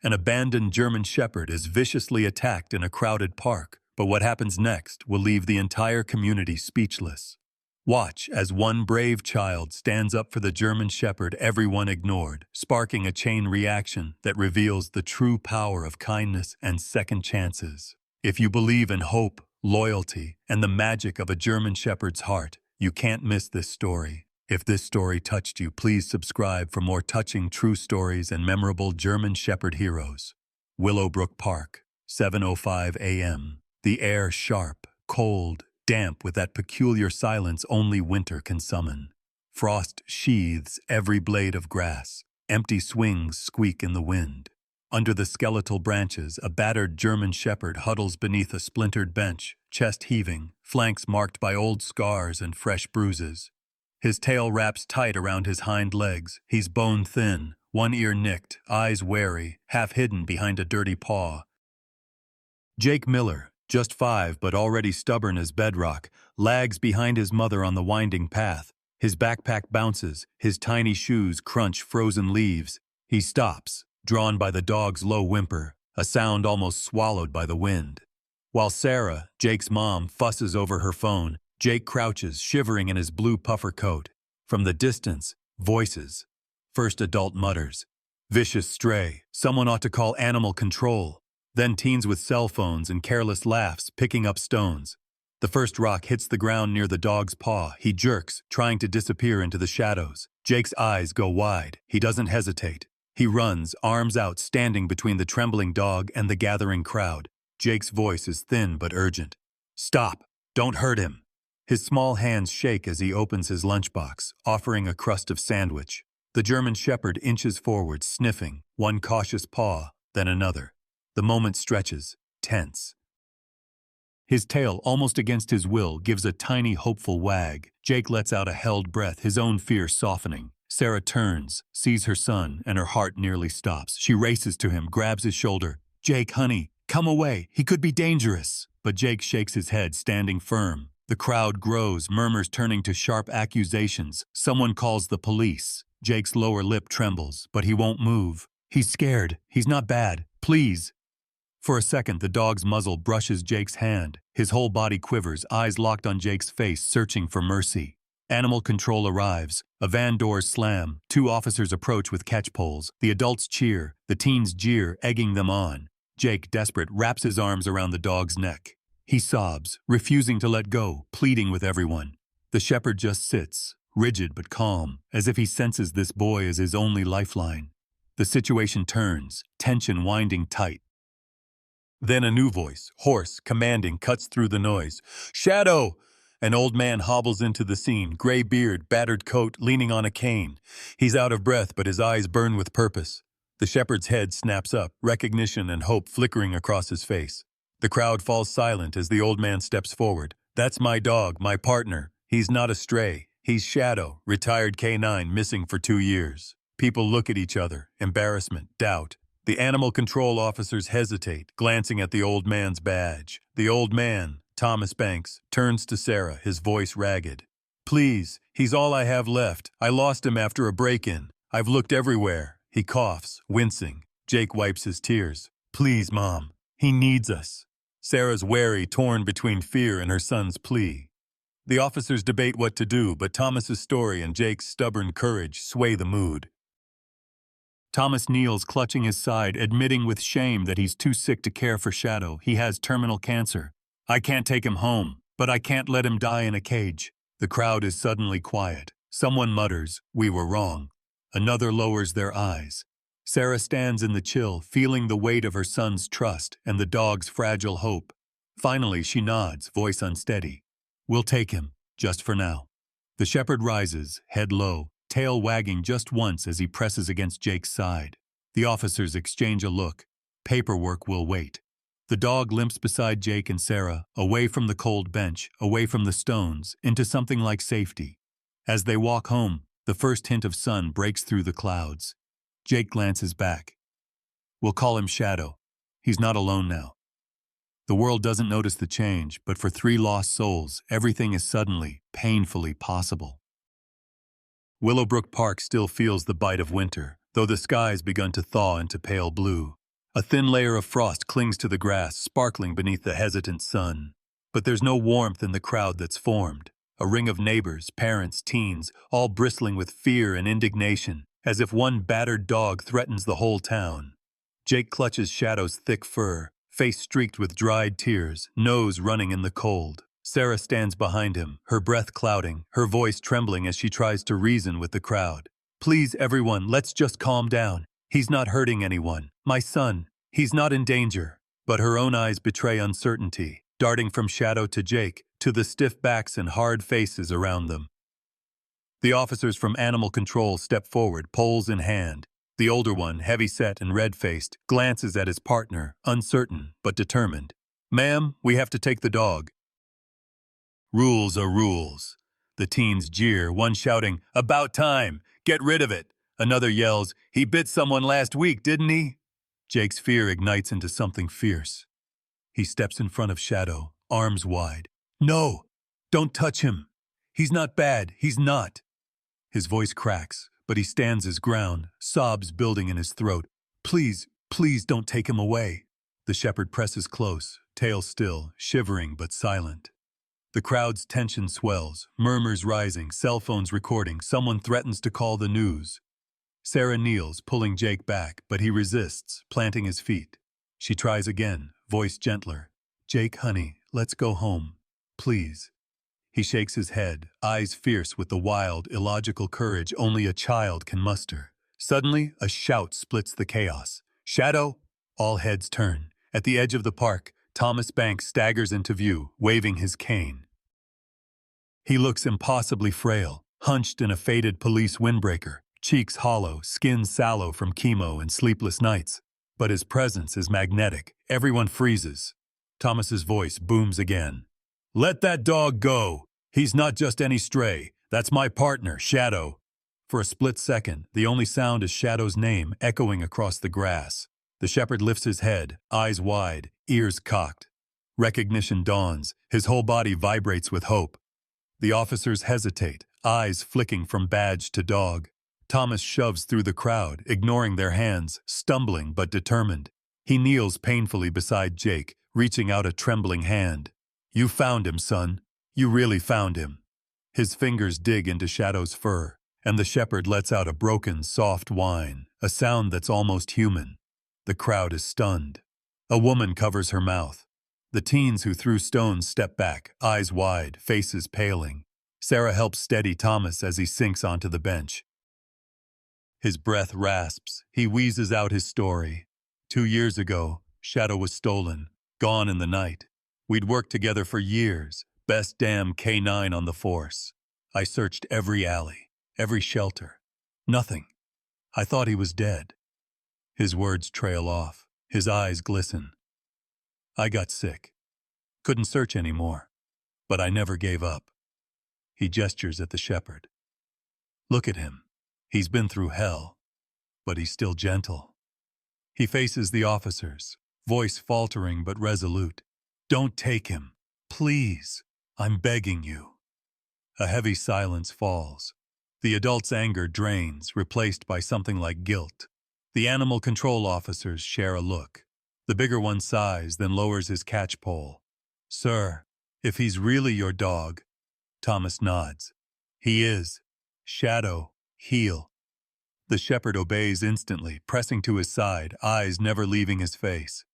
An abandoned German Shepherd is viciously attacked in a crowded park, but what happens next will leave the entire community speechless. Watch as one brave child stands up for the German Shepherd everyone ignored, sparking a chain reaction that reveals the true power of kindness and second chances. If you believe in hope, loyalty, and the magic of a German Shepherd's heart, you can't miss this story. If this story touched you, please subscribe for more touching true stories and memorable German Shepherd heroes. Willowbrook Park, 7:05 a.m. The air sharp, cold, damp with that peculiar silence only winter can summon. Frost sheathes every blade of grass. Empty swings squeak in the wind. Under the skeletal branches, a battered German Shepherd huddles beneath a splintered bench, chest heaving, flanks marked by old scars and fresh bruises. His tail wraps tight around his hind legs. He's bone thin, one ear nicked, eyes wary, half hidden behind a dirty paw. Jake Miller, just 5 but already stubborn as bedrock, lags behind his mother on the winding path. His backpack bounces, his tiny shoes crunch frozen leaves. He stops, drawn by the dog's low whimper, a sound almost swallowed by the wind. While Sarah, Jake's mom, fusses over her phone, Jake crouches, shivering in his blue puffer coat. From the distance, voices. First adult mutters, "Vicious stray, someone ought to call animal control." Then teens with cell phones and careless laughs, picking up stones. The first rock hits the ground near the dog's paw. He jerks, trying to disappear into the shadows. Jake's eyes go wide. He doesn't hesitate. He runs, arms out, standing between the trembling dog and the gathering crowd. Jake's voice is thin but urgent. "Stop! Don't hurt him!" His small hands shake as he opens his lunchbox, offering a crust of sandwich. The German Shepherd inches forward, sniffing, one cautious paw, then another. The moment stretches, tense. His tail, almost against his will, gives a tiny, hopeful wag. Jake lets out a held breath, his own fear softening. Sarah turns, sees her son, and her heart nearly stops. She races to him, grabs his shoulder. "Jake, honey, come away. He could be dangerous." But Jake shakes his head, standing firm. The crowd grows, murmurs turning to sharp accusations. Someone calls the police. Jake's lower lip trembles, but he won't move. He's scared. He's not bad. Please. For a second, the dog's muzzle brushes Jake's hand. His whole body quivers, eyes locked on Jake's face, searching for mercy. Animal control arrives. A van doors slam. 2 officers approach with catch poles. The adults cheer. The teens jeer, egging them on. Jake, desperate, wraps his arms around the dog's neck. He sobs, refusing to let go, pleading with everyone. The shepherd just sits, rigid but calm, as if he senses this boy as his only lifeline. The situation turns, tension winding tight. Then a new voice, hoarse, commanding, cuts through the noise. "Shadow!" An old man hobbles into the scene, gray beard, battered coat, leaning on a cane. He's out of breath, but his eyes burn with purpose. The shepherd's head snaps up, recognition and hope flickering across his face. The crowd falls silent as the old man steps forward. "That's my dog, my partner. He's not a stray. He's Shadow, retired K9, missing for 2 years." People look at each other, embarrassment, doubt. The animal control officers hesitate, glancing at the old man's badge. The old man, Thomas Banks, turns to Sarah, his voice ragged. "Please, he's all I have left. I lost him after a break-in. I've looked everywhere." He coughs, wincing. Jake wipes his tears. "Please, Mom. He needs us." Sarah's wary, torn between fear and her son's plea. The officers debate what to do, but Thomas's story and Jake's stubborn courage sway the mood. Thomas kneels, clutching his side, admitting with shame that he's too sick to care for Shadow. He has terminal cancer. "I can't take him home, but I can't let him die in a cage." The crowd is suddenly quiet. Someone mutters, "We were wrong." Another lowers their eyes. Sarah stands in the chill, feeling the weight of her son's trust and the dog's fragile hope. Finally, she nods, voice unsteady. "We'll take him, just for now." The shepherd rises, head low, tail wagging just once as he presses against Jake's side. The officers exchange a look. Paperwork will wait. The dog limps beside Jake and Sarah, away from the cold bench, away from the stones, into something like safety. As they walk home, the first hint of sun breaks through the clouds. Jake glances back. "We'll call him Shadow. He's not alone now." The world doesn't notice the change, but for 3 lost souls, everything is suddenly, painfully possible. Willowbrook Park still feels the bite of winter, though the sky's begun to thaw into pale blue. A thin layer of frost clings to the grass, sparkling beneath the hesitant sun. But there's no warmth in the crowd that's formed. A ring of neighbors, parents, teens, all bristling with fear and indignation, as if one battered dog threatens the whole town. Jake clutches Shadow's thick fur, face streaked with dried tears, nose running in the cold. Sarah stands behind him, her breath clouding, her voice trembling as she tries to reason with the crowd. Please, everyone, let's just calm down. He's not hurting anyone. My son, he's not in danger. But her own eyes betray uncertainty, darting from Shadow to Jake, to the stiff backs and hard faces around them. The officers from Animal Control step forward, poles in hand. The older one, heavy-set and red-faced, glances at his partner, uncertain but determined. Ma'am, we have to take the dog. Rules are rules. The teens jeer, one shouting, About time! Get rid of it! Another yells, He bit someone last week, didn't he? Jake's fear ignites into something fierce. He steps in front of Shadow, arms wide. No! Don't touch him! He's not bad, he's not! His voice cracks, but he stands his ground, sobs building in his throat. Please, please don't take him away. The shepherd presses close, tail still, shivering but silent. The crowd's tension swells, murmurs rising, cell phones recording, someone threatens to call the news. Sarah kneels, pulling Jake back, but he resists, planting his feet. She tries again, voice gentler. Jake, honey, let's go home. Please. He shakes his head, eyes fierce with the wild, illogical courage only a child can muster. Suddenly, a shout splits the chaos. Shadow! All heads turn. At the edge of the park, Thomas Banks staggers into view, waving his cane. He looks impossibly frail, hunched in a faded police windbreaker, cheeks hollow, skin sallow from chemo and sleepless nights. But his presence is magnetic. Everyone freezes. Thomas's voice booms again. Let that dog go! He's not just any stray. That's my partner, Shadow. For a split second, the only sound is Shadow's name echoing across the grass. The shepherd lifts his head, eyes wide, ears cocked. Recognition dawns. His whole body vibrates with hope. The officers hesitate, eyes flicking from badge to dog. Thomas shoves through the crowd, ignoring their hands, stumbling but determined. He kneels painfully beside Jake, reaching out a trembling hand. You found him, son. You really found him. His fingers dig into Shadow's fur, and the shepherd lets out a broken, soft whine, a sound that's almost human. The crowd is stunned. A woman covers her mouth. The teens who threw stones step back, eyes wide, faces paling. Sarah helps steady Thomas as he sinks onto the bench. His breath rasps. He wheezes out his story. 2 years ago, Shadow was stolen, gone in the night. We'd worked together for years, best damn K9 on the force. I searched every alley, every shelter. Nothing. I thought he was dead. His words trail off. His eyes glisten. I got sick. Couldn't search anymore. But I never gave up. He gestures at the shepherd. Look at him. He's been through hell, but he's still gentle. He faces the officers, voice faltering but resolute. Don't take him. Please. I'm begging you. A heavy silence falls. The adult's anger drains, replaced by something like guilt. The animal control officers share a look. The bigger one sighs, then lowers his catchpole. Sir, if he's really your dog. Thomas nods. He is. Shadow, heel. The shepherd obeys instantly, pressing to his side, eyes never leaving his face.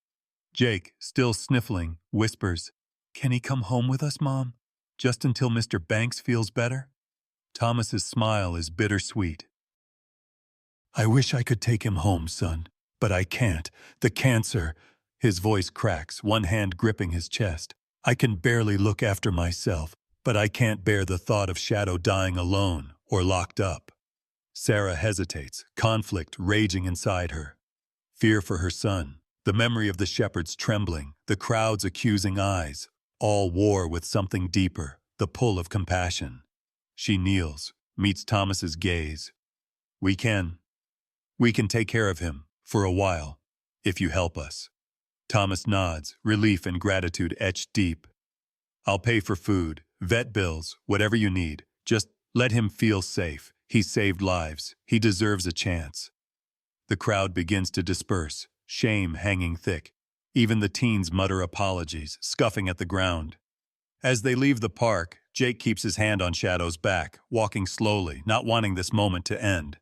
Jake, still sniffling, whispers, Can he come home with us, Mom? Just until Mr. Banks feels better? Thomas's smile is bittersweet. I wish I could take him home, son, but I can't. The cancer. His voice cracks, one hand gripping his chest. I can barely look after myself, but I can't bear the thought of Shadow dying alone or locked up. Sarah hesitates, conflict raging inside her. Fear for her son, the memory of the shepherd's trembling, the crowd's accusing eyes, all war with something deeper, the pull of compassion. She kneels, meets Thomas's gaze. We can take care of him, for a while, if you help us. Thomas nods, relief and gratitude etched deep. I'll pay for food, vet bills, whatever you need. Just let him feel safe. He saved lives. He deserves a chance. The crowd begins to disperse. shame hanging thick. Even the teens mutter apologies, scuffing at the ground. As they leave the park, Jake keeps his hand on Shadow's back, walking slowly, not wanting this moment to end.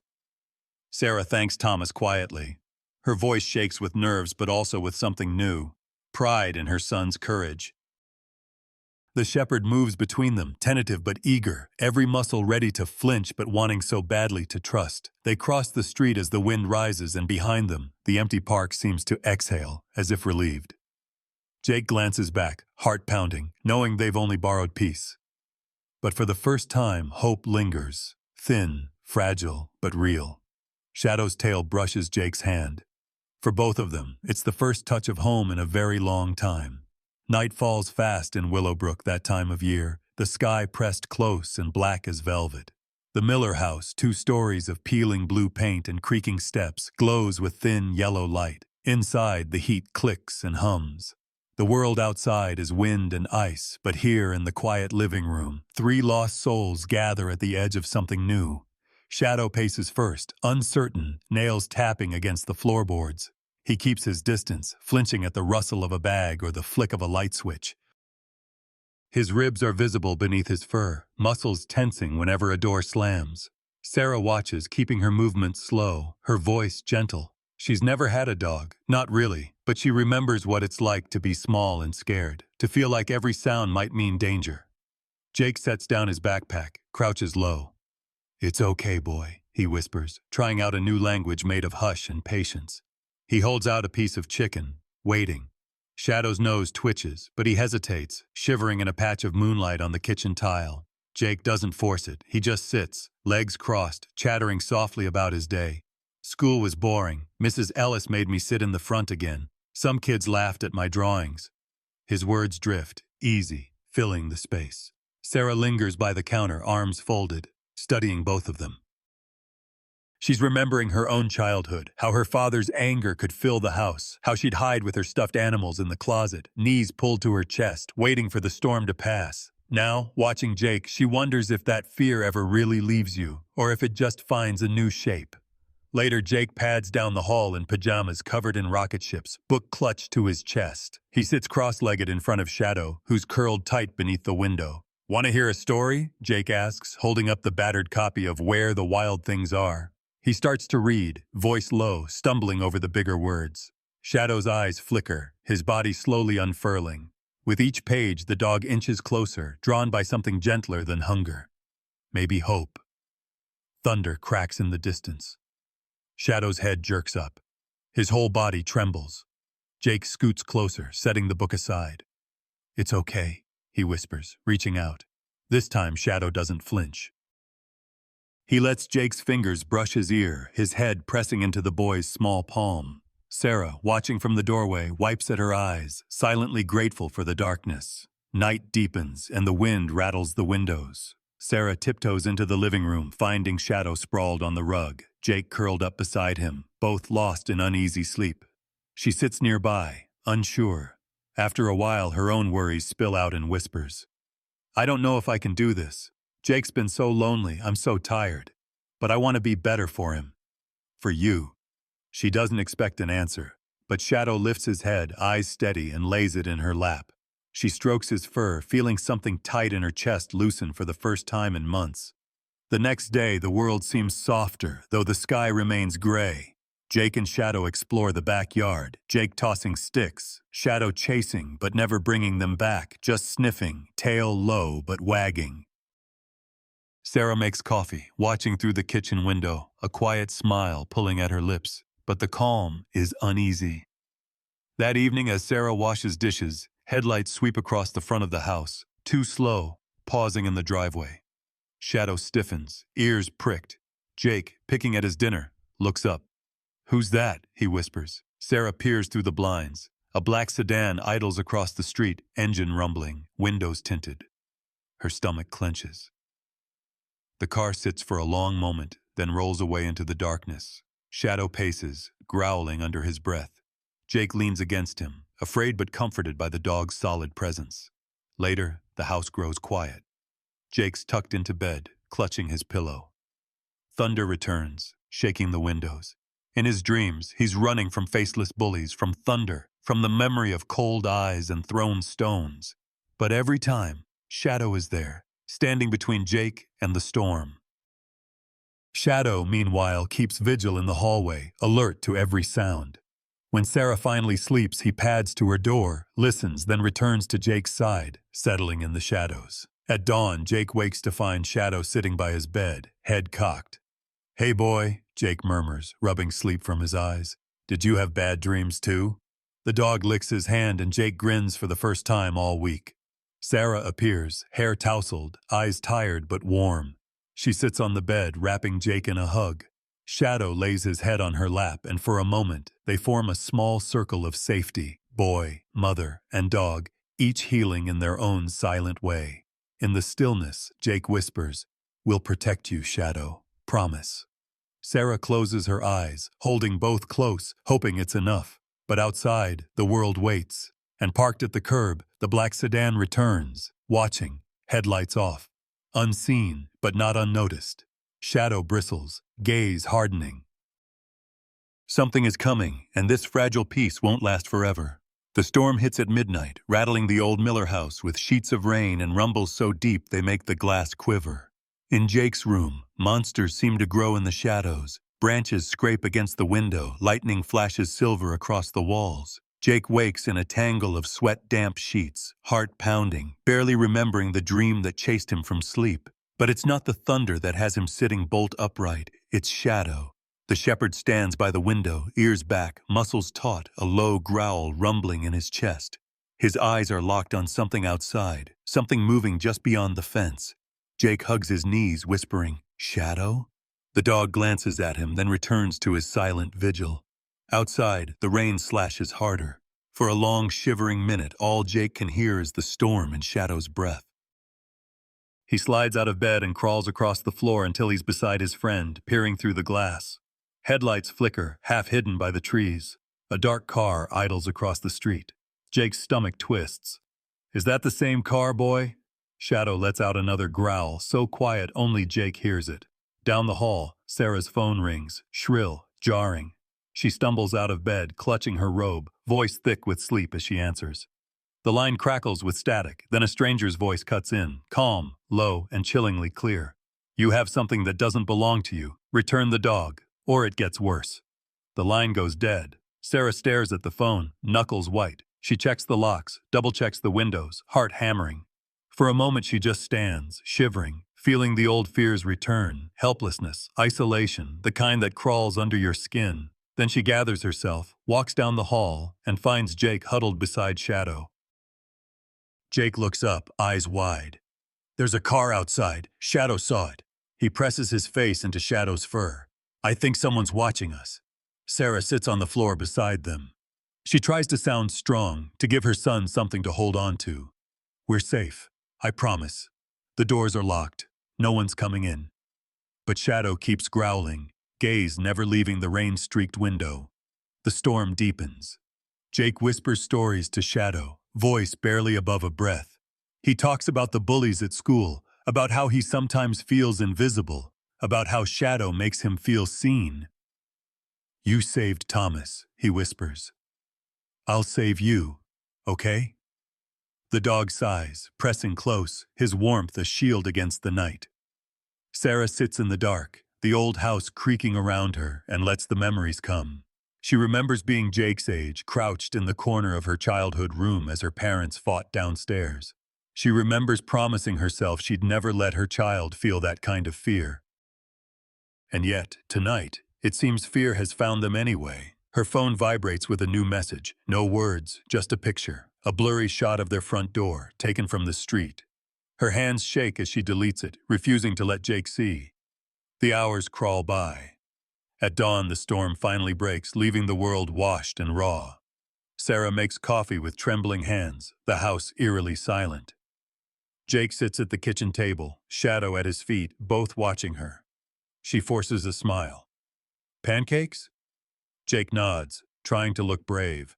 Sarah thanks Thomas quietly. Her voice shakes with nerves but also with something new, pride in her son's courage. The shepherd moves between them, tentative but eager, every muscle ready to flinch but wanting so badly to trust. They cross the street as the wind rises, and behind them, the empty park seems to exhale, as if relieved. Jake glances back, heart pounding, knowing they've only borrowed peace. But for the first time, hope lingers, thin, fragile, but real. Shadow's tail brushes Jake's hand. For both of them, it's the first touch of home in a very long time. Night falls fast in Willowbrook that time of year, the sky pressed close and black as velvet. The Miller house, 2 stories of peeling blue paint and creaking steps, glows with thin yellow light. Inside, the heat clicks and hums. The world outside is wind and ice, but here in the quiet living room, 3 lost souls gather at the edge of something new. Shadow paces first, uncertain, nails tapping against the floorboards. He keeps his distance, flinching at the rustle of a bag or the flick of a light switch. His ribs are visible beneath his fur, muscles tensing whenever a door slams. Sarah watches, keeping her movements slow, her voice gentle. She's never had a dog, not really, but she remembers what it's like to be small and scared, to feel like every sound might mean danger. Jake sets down his backpack, crouches low. "It's okay, boy," he whispers, trying out a new language made of hush and patience. He holds out a piece of chicken, waiting. Shadow's nose twitches, but he hesitates, shivering in a patch of moonlight on the kitchen tile. Jake doesn't force it. He just sits, legs crossed, chattering softly about his day. "School was boring. Mrs. Ellis made me sit in the front again. Some kids laughed at my drawings." His words drift, easy, filling the space. Sarah lingers by the counter, arms folded, studying both of them. She's remembering her own childhood, how her father's anger could fill the house, how she'd hide with her stuffed animals in the closet, knees pulled to her chest, waiting for the storm to pass. Now, watching Jake, she wonders if that fear ever really leaves you, or if it just finds a new shape. Later, Jake pads down the hall in pajamas covered in rocket ships, book clutched to his chest. He sits cross-legged in front of Shadow, who's curled tight beneath the window. "Want to hear a story?" Jake asks, holding up the battered copy of Where the Wild Things Are. He starts to read, voice low, stumbling over the bigger words. Shadow's eyes flicker, his body slowly unfurling. With each page, the dog inches closer, drawn by something gentler than hunger. Maybe hope. Thunder cracks in the distance. Shadow's head jerks up. His whole body trembles. Jake scoots closer, setting the book aside. "It's okay," he whispers, reaching out. This time, Shadow doesn't flinch. He lets Jake's fingers brush his ear, his head pressing into the boy's small palm. Sarah, watching from the doorway, wipes at her eyes, silently grateful for the darkness. Night deepens, and the wind rattles the windows. Sarah tiptoes into the living room, finding Shadow sprawled on the rug, Jake curled up beside him, both lost in uneasy sleep. She sits nearby, unsure. After a while, her own worries spill out in whispers. "I don't know if I can do this. Jake's been so lonely, I'm so tired. But I want to be better for him. For you." She doesn't expect an answer, but Shadow lifts his head, eyes steady, and lays it in her lap. She strokes his fur, feeling something tight in her chest loosen for the first time in months. The next day, the world seems softer, though the sky remains gray. Jake and Shadow explore the backyard, Jake tossing sticks, Shadow chasing but never bringing them back, just sniffing, tail low but wagging. Sarah makes coffee, watching through the kitchen window, a quiet smile pulling at her lips, but the calm is uneasy. That evening, as Sarah washes dishes, headlights sweep across the front of the house, too slow, pausing in the driveway. Shadow stiffens, ears pricked. Jake, picking at his dinner, looks up. "Who's that?" he whispers. Sarah peers through the blinds. A black sedan idles across the street, engine rumbling, windows tinted. Her stomach clenches. The car sits for a long moment, then rolls away into the darkness. Shadow paces, growling under his breath. Jake leans against him, afraid but comforted by the dog's solid presence. Later, the house grows quiet. Jake's tucked into bed, clutching his pillow. Thunder returns, shaking the windows. In his dreams, he's running from faceless bullies, from thunder, from the memory of cold eyes and thrown stones. But every time, Shadow is there, standing between Jake and the storm. Shadow, meanwhile, keeps vigil in the hallway, alert to every sound. When Sarah finally sleeps, he pads to her door, listens, then returns to Jake's side, settling in the shadows. At dawn, Jake wakes to find Shadow sitting by his bed, head cocked. "Hey boy," Jake murmurs, rubbing sleep from his eyes. "Did you have bad dreams too?" The dog licks his hand and Jake grins for the first time all week. Sarah appears, hair tousled, eyes tired but warm. She sits on the bed, wrapping Jake in a hug. Shadow lays his head on her lap, and for a moment, they form a small circle of safety, boy, mother, and dog, each healing in their own silent way. In the stillness, Jake whispers, "We'll protect you, Shadow. Promise." Sarah closes her eyes, holding both close, hoping it's enough. But outside, the world waits. And parked at the curb, the black sedan returns, watching, headlights off. Unseen, but not unnoticed. Shadow bristles, gaze hardening. Something is coming, and this fragile peace won't last forever. The storm hits at midnight, rattling the old Miller house with sheets of rain and rumbles so deep they make the glass quiver. In Jake's room, monsters seem to grow in the shadows. Branches scrape against the window, lightning flashes silver across the walls. Jake wakes in a tangle of sweat-damp sheets, heart pounding, barely remembering the dream that chased him from sleep. But it's not the thunder that has him sitting bolt upright, it's Shadow. The shepherd stands by the window, ears back, muscles taut, a low growl rumbling in his chest. His eyes are locked on something outside, something moving just beyond the fence. Jake hugs his knees, whispering, "Shadow?" The dog glances at him, then returns to his silent vigil. Outside, the rain slashes harder. For a long, shivering minute, all Jake can hear is the storm and Shadow's breath. He slides out of bed and crawls across the floor until he's beside his friend, peering through the glass. Headlights flicker, half hidden by the trees. A dark car idles across the street. Jake's stomach twists. "Is that the same car, boy?" Shadow lets out another growl, so quiet only Jake hears it. Down the hall, Sarah's phone rings, shrill, jarring. She stumbles out of bed, clutching her robe, voice thick with sleep as she answers. The line crackles with static, then a stranger's voice cuts in, calm, low, and chillingly clear. "You have something that doesn't belong to you. Return the dog, or it gets worse." The line goes dead. Sarah stares at the phone, knuckles white. She checks the locks, double-checks the windows, heart hammering. For a moment she just stands, shivering, feeling the old fears return, helplessness, isolation, the kind that crawls under your skin. Then she gathers herself, walks down the hall, and finds Jake huddled beside Shadow. Jake looks up, eyes wide. "There's a car outside. Shadow saw it." He presses his face into Shadow's fur. "I think someone's watching us." Sarah sits on the floor beside them. She tries to sound strong, to give her son something to hold on to. "We're safe. I promise. The doors are locked. No one's coming in." But Shadow keeps growling, gaze never leaving the rain-streaked window. The storm deepens. Jake whispers stories to Shadow, voice barely above a breath. He talks about the bullies at school, about how he sometimes feels invisible, about how Shadow makes him feel seen. "You saved Thomas," he whispers. "I'll save you, okay?" The dog sighs, pressing close, his warmth a shield against the night. Sarah sits in the dark, the old house creaking around her, and lets the memories come. She remembers being Jake's age, crouched in the corner of her childhood room as her parents fought downstairs. She remembers promising herself she'd never let her child feel that kind of fear. And yet, tonight, it seems fear has found them anyway. Her phone vibrates with a new message. No words, just a picture. A blurry shot of their front door, taken from the street. Her hands shake as she deletes it, refusing to let Jake see. The hours crawl by. At dawn, the storm finally breaks, leaving the world washed and raw. Sarah makes coffee with trembling hands, the house eerily silent. Jake sits at the kitchen table, Shadow at his feet, both watching her. She forces a smile. "Pancakes?" Jake nods, trying to look brave.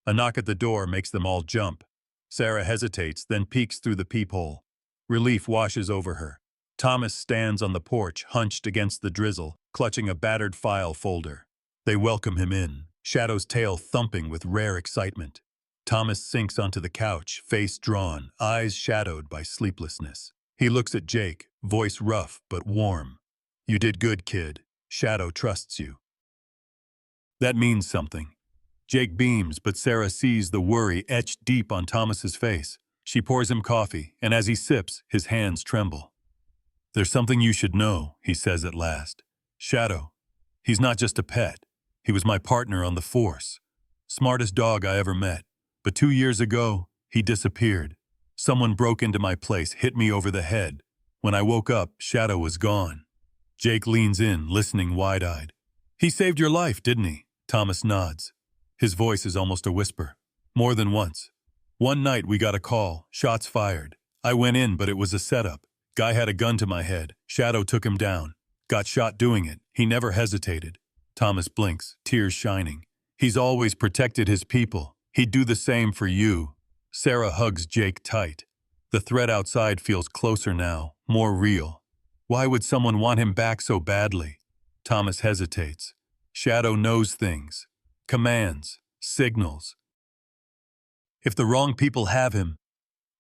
A knock at the door makes them all jump. Sarah hesitates, then peeks through the peephole. Relief washes over her. Thomas stands on the porch, hunched against the drizzle, clutching a battered file folder. They welcome him in, Shadow's tail thumping with rare excitement. Thomas sinks onto the couch, face drawn, eyes shadowed by sleeplessness. He looks at Jake, voice rough but warm. "You did good, kid. Shadow trusts you." That means something. Jake beams, but Sarah sees the worry etched deep on Thomas's face. She pours him coffee, and as he sips, his hands tremble. "There's something you should know," he says at last. "Shadow, he's not just a pet. He was my partner on the force. Smartest dog I ever met. But 2 years ago, he disappeared. Someone broke into my place, hit me over the head. When I woke up, Shadow was gone." Jake leans in, listening wide-eyed. "He saved your life, didn't he?" Thomas nods. His voice is almost a whisper. "More than once. One night we got a call, shots fired. I went in, but it was a setup. Guy had a gun to my head. Shadow took him down. Got shot doing it. He never hesitated." Thomas blinks, tears shining. "He's always protected his people. He'd do the same for you." Sarah hugs Jake tight. The threat outside feels closer now, more real. Why would someone want him back so badly? Thomas hesitates. Shadow knows things. Commands. Signals. If the wrong people have him,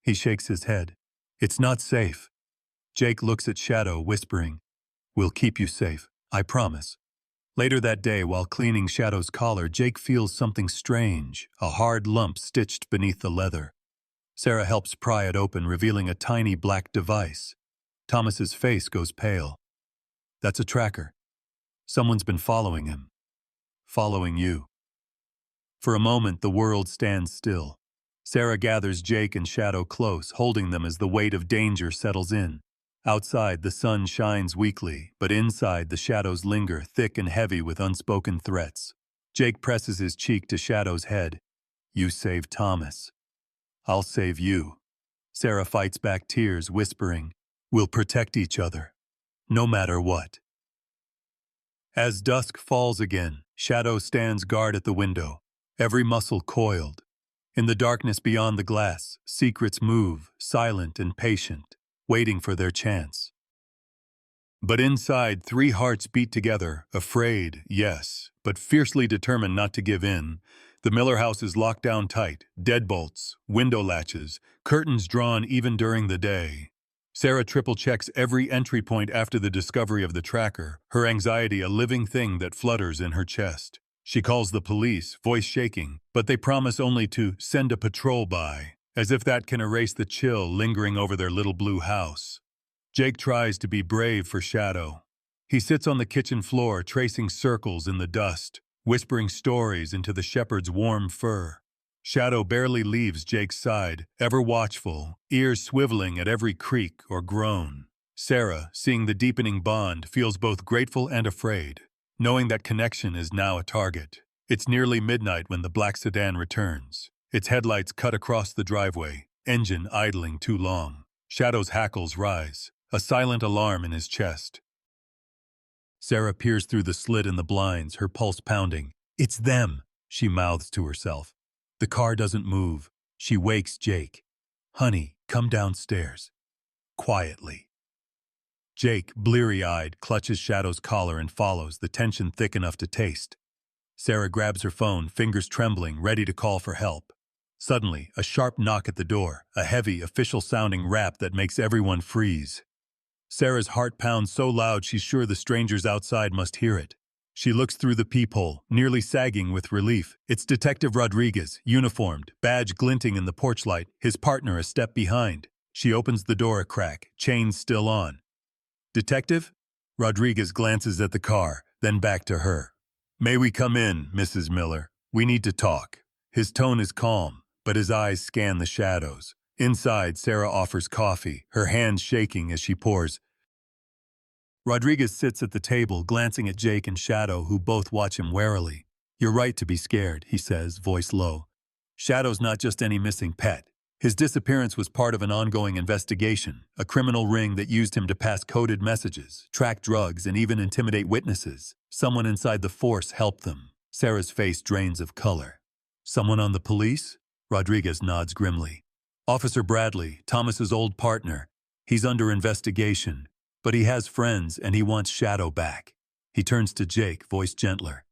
he shakes his head. It's not safe. Jake looks at Shadow, whispering, "We'll keep you safe, I promise." Later that day, while cleaning Shadow's collar, Jake feels something strange, a hard lump stitched beneath the leather. Sarah helps pry it open, revealing a tiny black device. Thomas's face goes pale. "That's a tracker. Someone's been following him. Following you." For a moment, the world stands still. Sarah gathers Jake and Shadow close, holding them as the weight of danger settles in. Outside, the sun shines weakly, but inside, the shadows linger, thick and heavy with unspoken threats. Jake presses his cheek to Shadow's head. "You saved Thomas. I'll save you." Sarah fights back tears, whispering, "We'll protect each other, no matter what." As dusk falls again, Shadow stands guard at the window, every muscle coiled. In the darkness beyond the glass, secrets move, silent and patient, waiting for their chance. But inside, 3 hearts beat together, afraid, yes, but fiercely determined not to give in. The Miller house is locked down tight, deadbolts, window latches, curtains drawn even during the day. Sarah triple-checks every entry point after the discovery of the tracker, her anxiety a living thing that flutters in her chest. She calls the police, voice shaking, but they promise only to send a patrol by, as if that can erase the chill lingering over their little blue house. Jake tries to be brave for Shadow. He sits on the kitchen floor, tracing circles in the dust, whispering stories into the shepherd's warm fur. Shadow barely leaves Jake's side, ever watchful, ears swiveling at every creak or groan. Sarah, seeing the deepening bond, feels both grateful and afraid, knowing that connection is now a target. It's nearly midnight when the black sedan returns. Its headlights cut across the driveway, engine idling too long. Shadow's hackles rise, a silent alarm in his chest. Sarah peers through the slit in the blinds, her pulse pounding. "It's them," she mouths to herself. The car doesn't move. She wakes Jake. "Honey, come downstairs." Quietly. Jake, bleary-eyed, clutches Shadow's collar and follows, the tension thick enough to taste. Sarah grabs her phone, fingers trembling, ready to call for help. Suddenly, a sharp knock at the door, a heavy, official-sounding rap that makes everyone freeze. Sarah's heart pounds so loud she's sure the strangers outside must hear it. She looks through the peephole, nearly sagging with relief. It's Detective Rodriguez, uniformed, badge glinting in the porch light, his partner a step behind. She opens the door a crack, chains still on. "Detective?" Rodriguez glances at the car, then back to her. "May we come in, Mrs. Miller? We need to talk." His tone is calm, but his eyes scan the shadows. Inside, Sarah offers coffee, her hands shaking as she pours. Rodriguez sits at the table, glancing at Jake and Shadow, who both watch him warily. "You're right to be scared," he says, voice low. "Shadow's not just any missing pet. His disappearance was part of an ongoing investigation, a criminal ring that used him to pass coded messages, track drugs, and even intimidate witnesses. Someone inside the force helped them." Sarah's face drains of color. "Someone on the police?" Rodriguez nods grimly. "Officer Bradley, Thomas's old partner. He's under investigation, but he has friends and he wants Shadow back." He turns to Jake, voice gentler.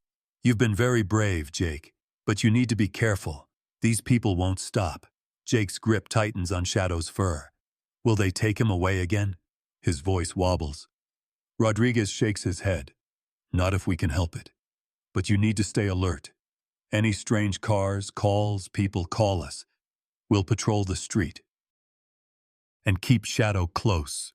You've been very brave, Jake, but you need to be careful. These people won't stop. Jake's grip tightens on Shadow's fur. Will they take him away again? His voice wobbles. Rodriguez shakes his head. Not if we can help it. But you need to stay alert. Any strange cars, calls, people, call us. We'll patrol the street. And keep Shadow close.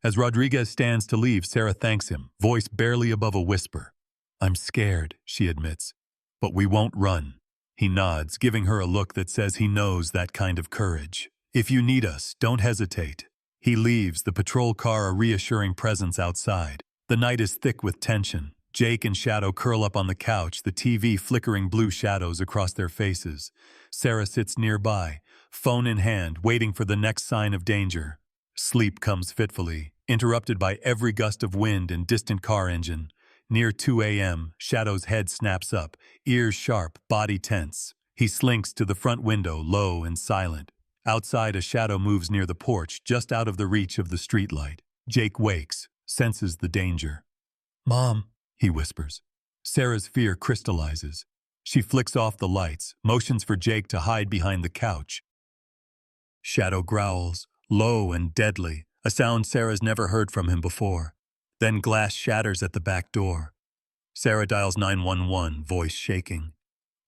As Rodriguez stands to leave, Sarah thanks him, voice barely above a whisper. I'm scared, she admits. But we won't run. He nods, giving her a look that says he knows that kind of courage. If you need us, don't hesitate. He leaves, the patrol car a reassuring presence outside. The night is thick with tension. Jake and Shadow curl up on the couch, the TV flickering blue shadows across their faces. Sarah sits nearby, phone in hand, waiting for the next sign of danger. Sleep comes fitfully, interrupted by every gust of wind and distant car engine. Near 2 a.m., Shadow's head snaps up, ears sharp, body tense. He slinks to the front window, low and silent. Outside, a shadow moves near the porch, just out of the reach of the streetlight. Jake wakes, senses the danger. Mom, he whispers. Sarah's fear crystallizes. She flicks off the lights, motions for Jake to hide behind the couch. Shadow growls, low and deadly, a sound Sarah's never heard from him before. Then glass shatters at the back door. Sarah dials 911, voice shaking.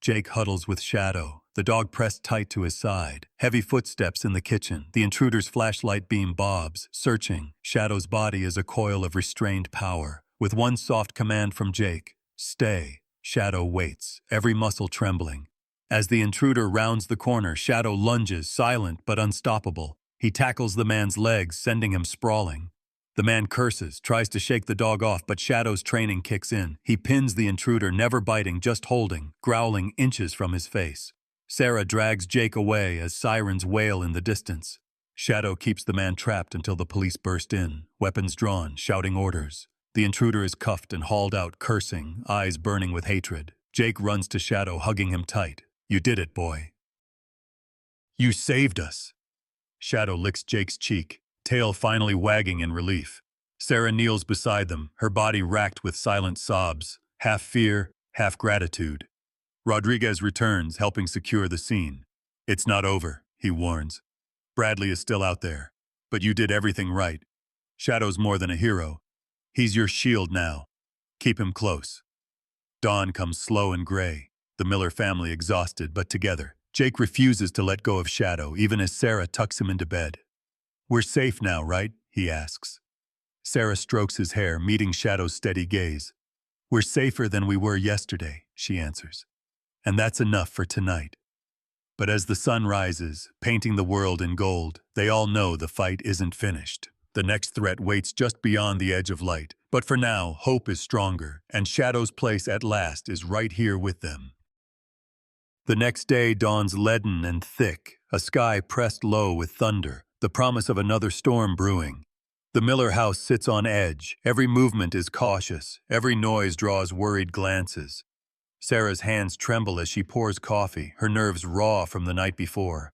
Jake huddles with Shadow, the dog pressed tight to his side. Heavy footsteps in the kitchen, the intruder's flashlight beam bobs, searching. Shadow's body is a coil of restrained power. With one soft command from Jake, stay, Shadow waits, every muscle trembling. As the intruder rounds the corner, Shadow lunges, silent but unstoppable. He tackles the man's legs, sending him sprawling. The man curses, tries to shake the dog off, but Shadow's training kicks in. He pins the intruder, never biting, just holding, growling inches from his face. Sarah drags Jake away as sirens wail in the distance. Shadow keeps the man trapped until the police burst in, weapons drawn, shouting orders. The intruder is cuffed and hauled out, cursing, eyes burning with hatred. Jake runs to Shadow, hugging him tight. You did it, boy. You saved us. Shadow licks Jake's cheek, tail finally wagging in relief. Sarah kneels beside them, her body racked with silent sobs, half fear, half gratitude. Rodriguez returns, helping secure the scene. It's not over, he warns. Bradley is still out there, but you did everything right. Shadow's more than a hero. He's your shield now. Keep him close. Dawn comes slow and gray, the Miller family exhausted but together. Jake refuses to let go of Shadow, even as Sarah tucks him into bed. We're safe now, right? He asks. Sarah strokes his hair, meeting Shadow's steady gaze. We're safer than we were yesterday, she answers. And that's enough for tonight. But as the sun rises, painting the world in gold, they all know the fight isn't finished. The next threat waits just beyond the edge of light. But for now, hope is stronger, and Shadow's place at last is right here with them. The next day dawns leaden and thick, a sky pressed low with thunder, the promise of another storm brewing. The Miller house sits on edge, every movement is cautious, every noise draws worried glances. Sarah's hands tremble as she pours coffee, her nerves raw from the night before.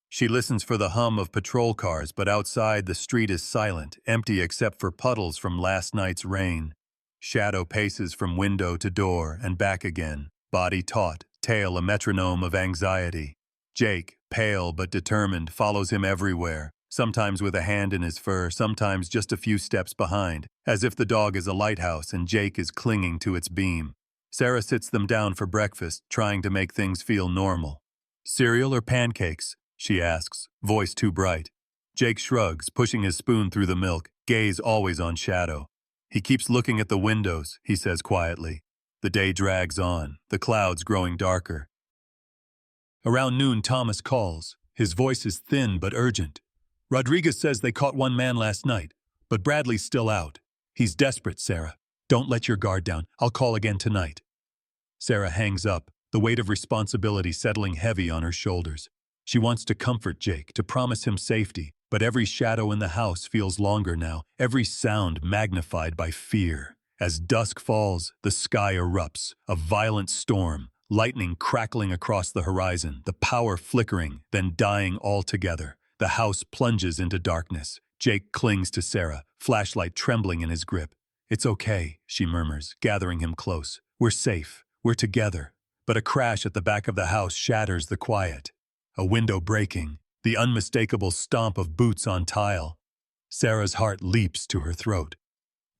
She listens for the hum of patrol cars, but outside the street is silent, empty except for puddles from last night's rain. Shadow paces from window to door and back again, body taut, tail a metronome of anxiety. Jake, pale but determined, follows him everywhere, sometimes with a hand in his fur, sometimes just a few steps behind, as if the dog is a lighthouse and Jake is clinging to its beam. Sarah sits them down for breakfast, trying to make things feel normal. Cereal or pancakes? She asks, voice too bright. Jake shrugs, pushing his spoon through the milk, gaze always on Shadow. He keeps looking at the windows, he says quietly. The day drags on, the clouds growing darker. Around noon, Thomas calls. His voice is thin but urgent. Rodriguez says they caught one man last night, but Bradley's still out. He's desperate, Sarah. Don't let your guard down. I'll call again tonight. Sarah hangs up, the weight of responsibility settling heavy on her shoulders. She wants to comfort Jake, to promise him safety, but every shadow in the house feels longer now, every sound magnified by fear. As dusk falls, the sky erupts, a violent storm, lightning crackling across the horizon, the power flickering, then dying altogether. The house plunges into darkness. Jake clings to Sarah, flashlight trembling in his grip. It's okay, she murmurs, gathering him close. We're safe. We're together. But a crash at the back of the house shatters the quiet. A window breaking, the unmistakable stomp of boots on tile. Sarah's heart leaps to her throat.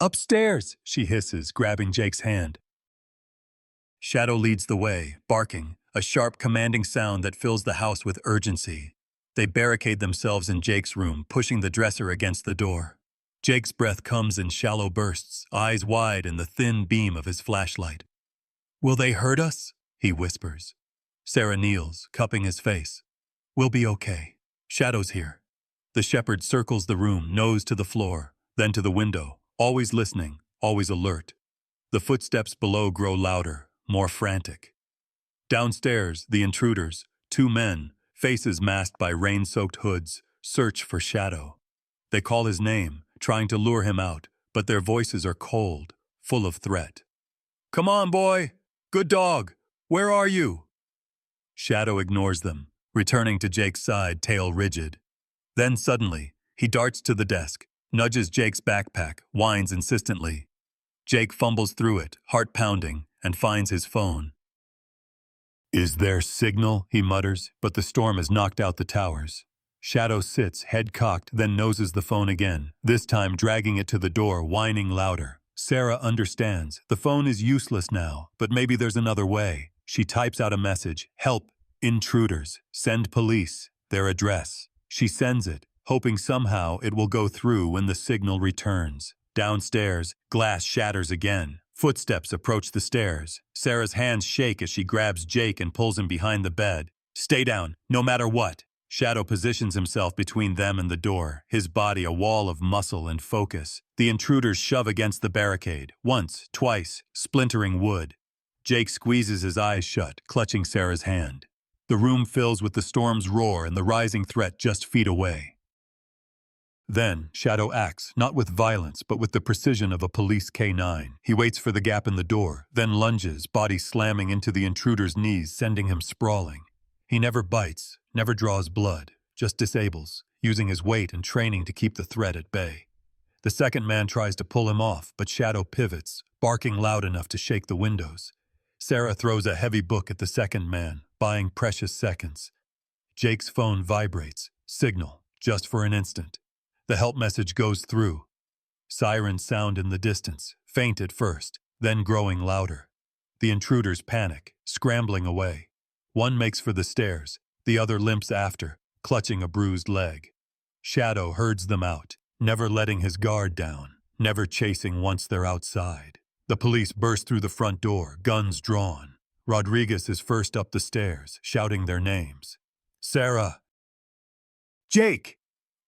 "Upstairs!" she hisses, grabbing Jake's hand. Shadow leads the way, barking, a sharp, commanding sound that fills the house with urgency. They barricade themselves in Jake's room, pushing the dresser against the door. Jake's breath comes in shallow bursts, eyes wide in the thin beam of his flashlight. "Will they hurt us?" he whispers. Sarah kneels, cupping his face. "We'll be okay. Shadow's here." The shepherd circles the room, nose to the floor, then to the window, always listening, always alert. The footsteps below grow louder, more frantic. Downstairs, the intruders, two men, faces masked by rain-soaked hoods, search for Shadow. They call his name, trying to lure him out, but their voices are cold, full of threat. "Come on, boy! Good dog! Where are you?" Shadow ignores them, returning to Jake's side, tail rigid. Then suddenly, he darts to the desk, nudges Jake's backpack, whines insistently. Jake fumbles through it, heart pounding, and finds his phone. "Is there signal?" he mutters, but the storm has knocked out the towers. Shadow sits, head cocked, then noses the phone again, this time dragging it to the door, whining louder. Sarah understands. The phone is useless now, but maybe there's another way. She types out a message. "Help! Intruders! Send police! Their address." She sends it, hoping somehow it will go through when the signal returns. Downstairs, glass shatters again. Footsteps approach the stairs. Sarah's hands shake as she grabs Jake and pulls him behind the bed. "Stay down, no matter what." Shadow positions himself between them and the door, his body a wall of muscle and focus. The intruders shove against the barricade, once, twice, splintering wood. Jake squeezes his eyes shut, clutching Sarah's hand. The room fills with the storm's roar and the rising threat just feet away. Then, Shadow acts, not with violence, but with the precision of a police K9. He waits for the gap in the door, then lunges, body slamming into the intruder's knees, sending him sprawling. He never bites, never draws blood, just disables, using his weight and training to keep the threat at bay. The second man tries to pull him off, but Shadow pivots, barking loud enough to shake the windows. Sarah throws a heavy book at the second man, buying precious seconds. Jake's phone vibrates, signal, just for an instant. The help message goes through. Sirens sound in the distance, faint at first, then growing louder. The intruders panic, scrambling away. One makes for the stairs, the other limps after, clutching a bruised leg. Shadow herds them out, never letting his guard down, never chasing once they're outside. The police burst through the front door, guns drawn. Rodriguez is first up the stairs, shouting their names. "Sarah!" "Jake!"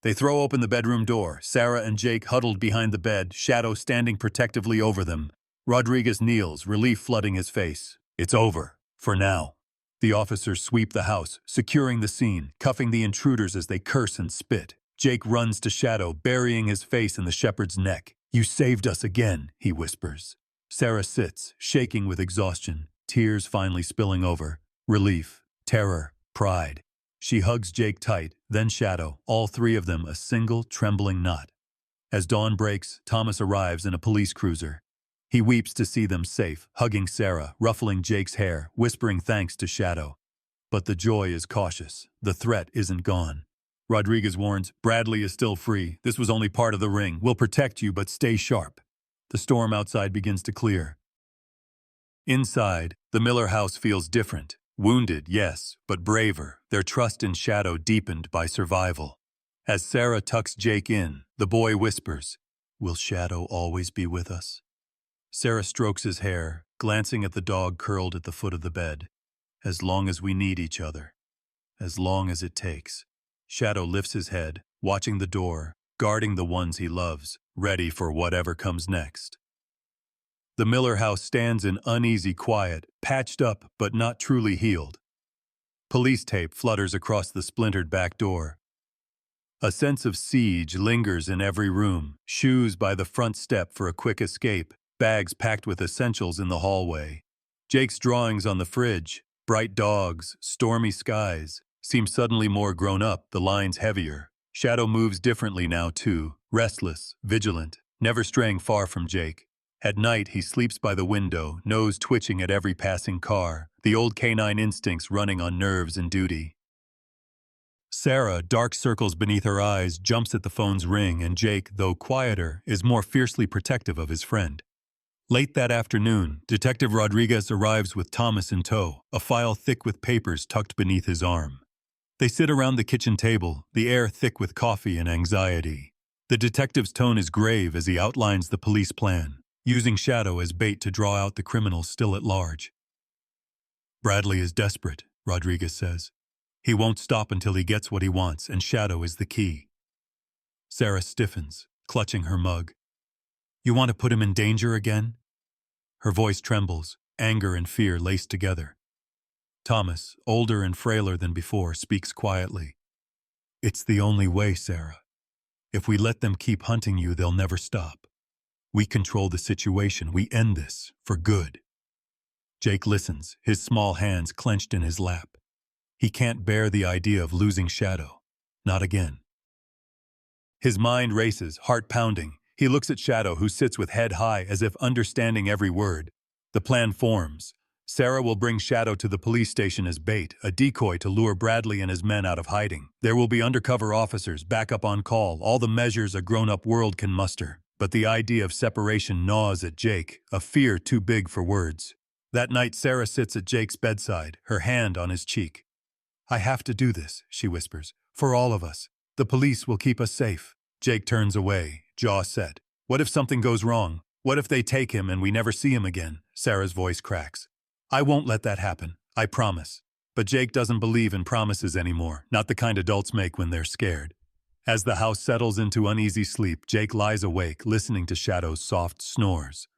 They throw open the bedroom door, Sarah and Jake huddled behind the bed, Shadow standing protectively over them. Rodriguez kneels, relief flooding his face. It's over, for now. The officers sweep the house, securing the scene, cuffing the intruders as they curse and spit. Jake runs to Shadow, burying his face in the shepherd's neck. "You saved us again," he whispers. Sarah sits, shaking with exhaustion, tears finally spilling over. Relief, terror, pride. She hugs Jake tight, then Shadow, all three of them a single, trembling knot. As dawn breaks, Thomas arrives in a police cruiser. He weeps to see them safe, hugging Sarah, ruffling Jake's hair, whispering thanks to Shadow. But the joy is cautious. The threat isn't gone. Rodriguez warns, "Bradley is still free. This was only part of the ring. We'll protect you, but stay sharp." The storm outside begins to clear. Inside, the Miller house feels different. Wounded, yes, but braver, their trust in Shadow deepened by survival. As Sarah tucks Jake in, the boy whispers, "Will Shadow always be with us?" Sarah strokes his hair, glancing at the dog curled at the foot of the bed. "As long as we need each other. As long as it takes." Shadow lifts his head, watching the door, guarding the ones he loves, ready for whatever comes next. The Miller house stands in uneasy quiet, patched up but not truly healed. Police tape flutters across the splintered back door. A sense of siege lingers in every room, shoes by the front step for a quick escape, bags packed with essentials in the hallway. Jake's drawings on the fridge, bright dogs, stormy skies, seem suddenly more grown up, the lines heavier. Shadow moves differently now too, restless, vigilant, never straying far from Jake. At night, he sleeps by the window, nose twitching at every passing car, the old canine instincts running on nerves and duty. Sarah, dark circles beneath her eyes, jumps at the phone's ring, and Jake, though quieter, is more fiercely protective of his friend. Late that afternoon, Detective Rodriguez arrives with Thomas in tow, a file thick with papers tucked beneath his arm. They sit around the kitchen table, the air thick with coffee and anxiety. The detective's tone is grave as he outlines the police plan, using Shadow as bait to draw out the criminals still at large. Bradley is desperate, Rodriguez says. He won't stop until he gets what he wants, and Shadow is the key. Sarah stiffens, clutching her mug. You want to put him in danger again? Her voice trembles, anger and fear laced together. Thomas, older and frailer than before, speaks quietly. It's the only way, Sarah. If we let them keep hunting you, they'll never stop. We control the situation. We end this, for good. Jake listens, his small hands clenched in his lap. He can't bear the idea of losing Shadow. Not again. His mind races, heart pounding. He looks at Shadow, who sits with head high as if understanding every word. The plan forms. Sarah will bring Shadow to the police station as bait, a decoy to lure Bradley and his men out of hiding. There will be undercover officers, backup on call, all the measures a grown-up world can muster. But the idea of separation gnaws at Jake, a fear too big for words. That night, Sarah sits at Jake's bedside, her hand on his cheek. I have to do this, she whispers, for all of us. The police will keep us safe. Jake turns away, jaw set. What if something goes wrong? What if they take him and we never see him again? Sarah's voice cracks. I won't let that happen, I promise. But Jake doesn't believe in promises anymore, not the kind adults make when they're scared. As the house settles into uneasy sleep, Jake lies awake, listening to Shadow's soft snores.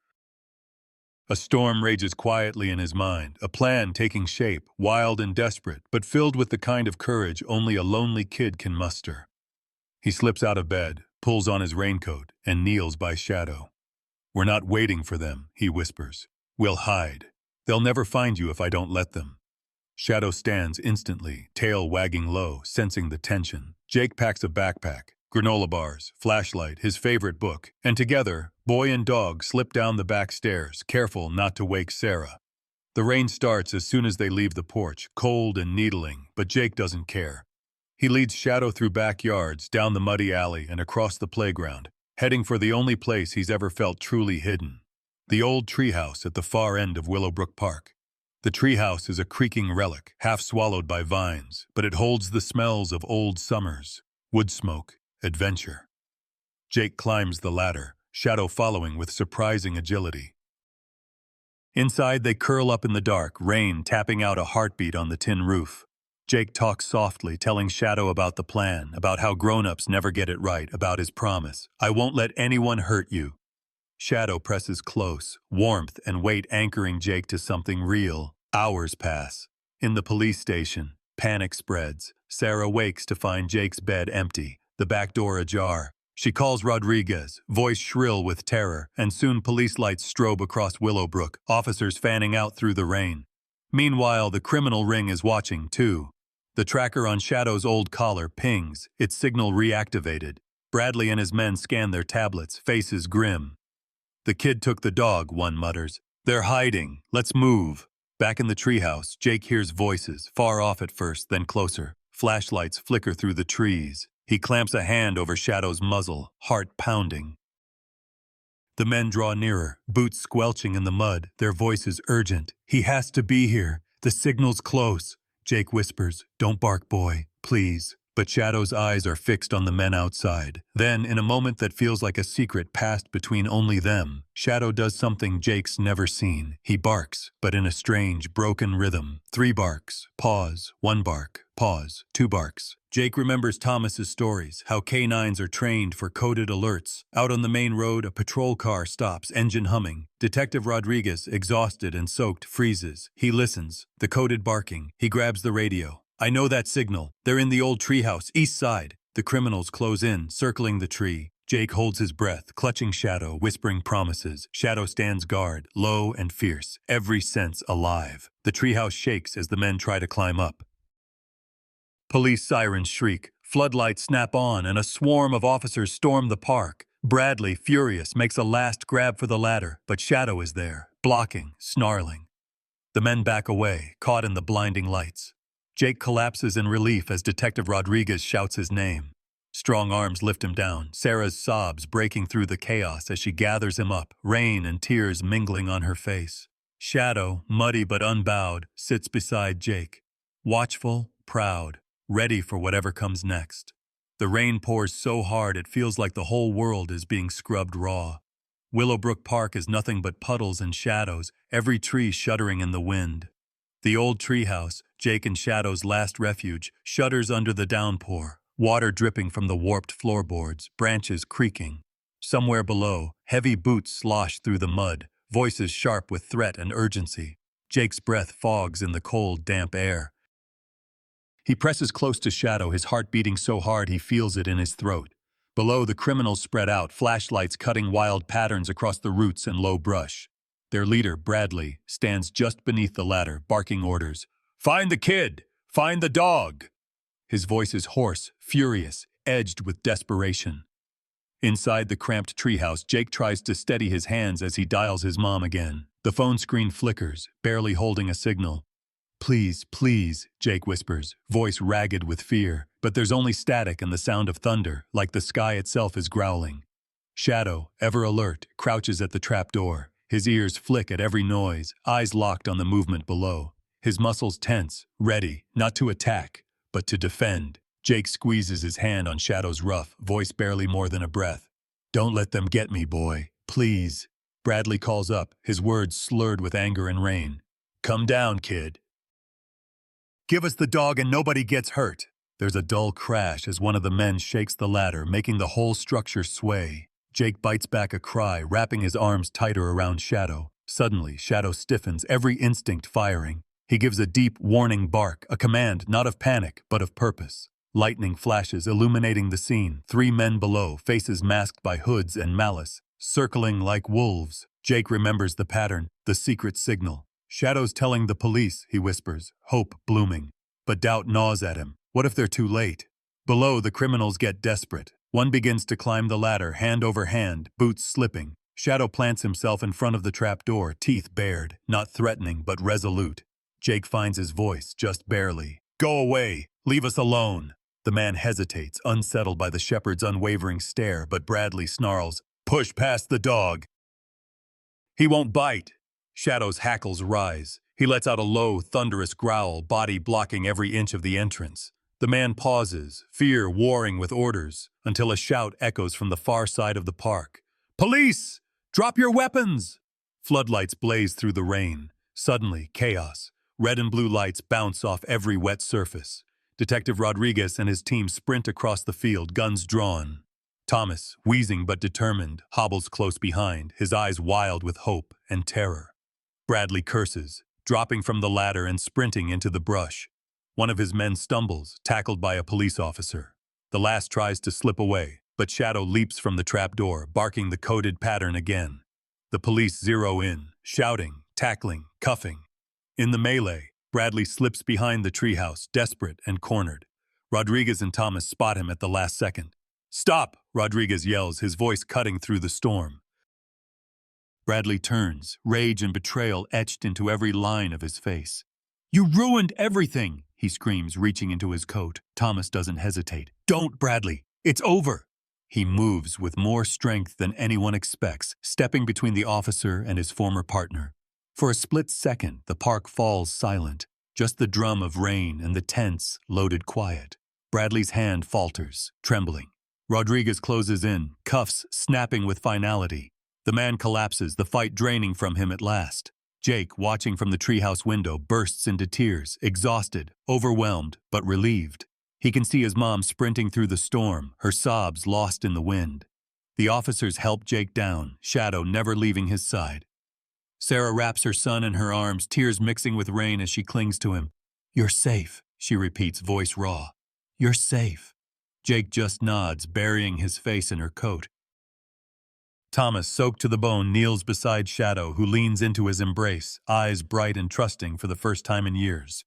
A storm rages quietly in his mind, a plan taking shape, wild and desperate, but filled with the kind of courage only a lonely kid can muster. He slips out of bed, pulls on his raincoat, and kneels by Shadow. We're not waiting for them, he whispers. We'll hide. They'll never find you if I don't let them. Shadow stands instantly, tail wagging low, sensing the tension. Jake packs a backpack, granola bars, flashlight, his favorite book, and together, boy and dog slip down the back stairs, careful not to wake Sarah. The rain starts as soon as they leave the porch, cold and needling, but Jake doesn't care. He leads Shadow through backyards, down the muddy alley, and across the playground, heading for the only place he's ever felt truly hidden. The old treehouse at the far end of Willowbrook Park. The treehouse is a creaking relic, half swallowed by vines, but it holds the smells of old summers, wood smoke, adventure. Jake climbs the ladder, Shadow following with surprising agility. Inside, they curl up in the dark, rain tapping out a heartbeat on the tin roof. Jake talks softly, telling Shadow about the plan, about how grown-ups never get it right, about his promise. I won't let anyone hurt you. Shadow presses close, warmth and weight anchoring Jake to something real. Hours pass. In the police station, panic spreads. Sarah wakes to find Jake's bed empty, the back door ajar. She calls Rodriguez, voice shrill with terror, and soon police lights strobe across Willowbrook, officers fanning out through the rain. Meanwhile, the criminal ring is watching, too. The tracker on Shadow's old collar pings, its signal reactivated. Bradley and his men scan their tablets, faces grim. The kid took the dog, one mutters. They're hiding. Let's move. Back in the treehouse, Jake hears voices, far off at first, then closer. Flashlights flicker through the trees. He clamps a hand over Shadow's muzzle, heart pounding. The men draw nearer, boots squelching in the mud, their voices urgent. He has to be here. The signal's close. Jake whispers, don't bark, boy, please. But Shadow's eyes are fixed on the men outside. Then, in a moment that feels like a secret passed between only them, Shadow does something Jake's never seen. He barks, but in a strange, broken rhythm. 3 barks, pause, 1 bark, pause, 2 barks. Jake remembers Thomas's stories, how canines are trained for coded alerts. Out on the main road, a patrol car stops, engine humming. Detective Rodriguez, exhausted and soaked, freezes. He listens, the coded barking. He grabs the radio. I know that signal. They're in the old treehouse, east side. The criminals close in, circling the tree. Jake holds his breath, clutching Shadow, whispering promises. Shadow stands guard, low and fierce, every sense alive. The treehouse shakes as the men try to climb up. Police sirens shriek, floodlights snap on, and a swarm of officers storm the park. Bradley, furious, makes a last grab for the ladder, but Shadow is there, blocking, snarling. The men back away, caught in the blinding lights. Jake collapses in relief as Detective Rodriguez shouts his name. Strong arms lift him down, Sarah's sobs breaking through the chaos as she gathers him up, rain and tears mingling on her face. Shadow, muddy but unbowed, sits beside Jake. Watchful, proud, ready for whatever comes next. The rain pours so hard it feels like the whole world is being scrubbed raw. Willowbrook Park is nothing but puddles and shadows, every tree shuddering in the wind. The old treehouse, Jake and Shadow's last refuge, shudders under the downpour, water dripping from the warped floorboards, branches creaking. Somewhere below, heavy boots slosh through the mud, voices sharp with threat and urgency. Jake's breath fogs in the cold, damp air. He presses close to Shadow, his heart beating so hard he feels it in his throat. Below, the criminals spread out, flashlights cutting wild patterns across the roots and low brush. Their leader, Bradley, stands just beneath the ladder, barking orders. "Find the kid! Find the dog!" His voice is hoarse, furious, edged with desperation. Inside the cramped treehouse, Jake tries to steady his hands as he dials his mom again. The phone screen flickers, barely holding a signal. "Please, please," Jake whispers, voice ragged with fear, but there's only static and the sound of thunder, like the sky itself is growling. Shadow, ever alert, crouches at the trapdoor. His ears flick at every noise, eyes locked on the movement below. His muscles tense, ready, not to attack, but to defend. Jake squeezes his hand on Shadow's ruff, voice barely more than a breath. "Don't let them get me, boy. Please." Bradley calls up, his words slurred with anger and rain. "Come down, kid. Give us the dog and nobody gets hurt." There's a dull crash as one of the men shakes the ladder, making the whole structure sway. Jake bites back a cry, wrapping his arms tighter around Shadow. Suddenly, Shadow stiffens, every instinct firing. He gives a deep, warning bark, a command not of panic, but of purpose. Lightning flashes, illuminating the scene. 3 men below, faces masked by hoods and malice, circling like wolves. Jake remembers the pattern, the secret signal. "Shadow's telling the police," he whispers, hope blooming. But doubt gnaws at him. What if they're too late? Below, the criminals get desperate. One begins to climb the ladder, hand over hand, boots slipping. Shadow plants himself in front of the trapdoor, teeth bared, not threatening but resolute. Jake finds his voice, just barely. "Go away! Leave us alone!" The man hesitates, unsettled by the shepherd's unwavering stare, but Bradley snarls, "Push past the dog!" "He won't bite!" Shadow's hackles rise. He lets out a low, thunderous growl, body blocking every inch of the entrance. The man pauses, fear warring with orders, until a shout echoes from the far side of the park. "Police! Drop your weapons!" Floodlights blaze through the rain. Suddenly, chaos. Red and blue lights bounce off every wet surface. Detective Rodriguez and his team sprint across the field, guns drawn. Thomas, wheezing but determined, hobbles close behind, his eyes wild with hope and terror. Bradley curses, dropping from the ladder and sprinting into the brush. One of his men stumbles, tackled by a police officer. The last tries to slip away, but Shadow leaps from the trapdoor, barking the coded pattern again. The police zero in, shouting, tackling, cuffing. In the melee, Bradley slips behind the treehouse, desperate and cornered. Rodriguez and Thomas spot him at the last second. "Stop!" Rodriguez yells, his voice cutting through the storm. Bradley turns, rage and betrayal etched into every line of his face. "You ruined everything!" he screams, reaching into his coat. Thomas doesn't hesitate. "Don't, Bradley! It's over!" He moves with more strength than anyone expects, stepping between the officer and his former partner. For a split second, the park falls silent, just the drum of rain and the tense, loaded quiet. Bradley's hand falters, trembling. Rodriguez closes in, cuffs snapping with finality. The man collapses, the fight draining from him at last. Jake, watching from the treehouse window, bursts into tears, exhausted, overwhelmed, but relieved. He can see his mom sprinting through the storm, her sobs lost in the wind. The officers help Jake down, Shadow never leaving his side. Sarah wraps her son in her arms, tears mixing with rain as she clings to him. "You're safe," she repeats, voice raw. "You're safe." Jake just nods, burying his face in her coat. Thomas, soaked to the bone, kneels beside Shadow, who leans into his embrace, eyes bright and trusting for the first time in years.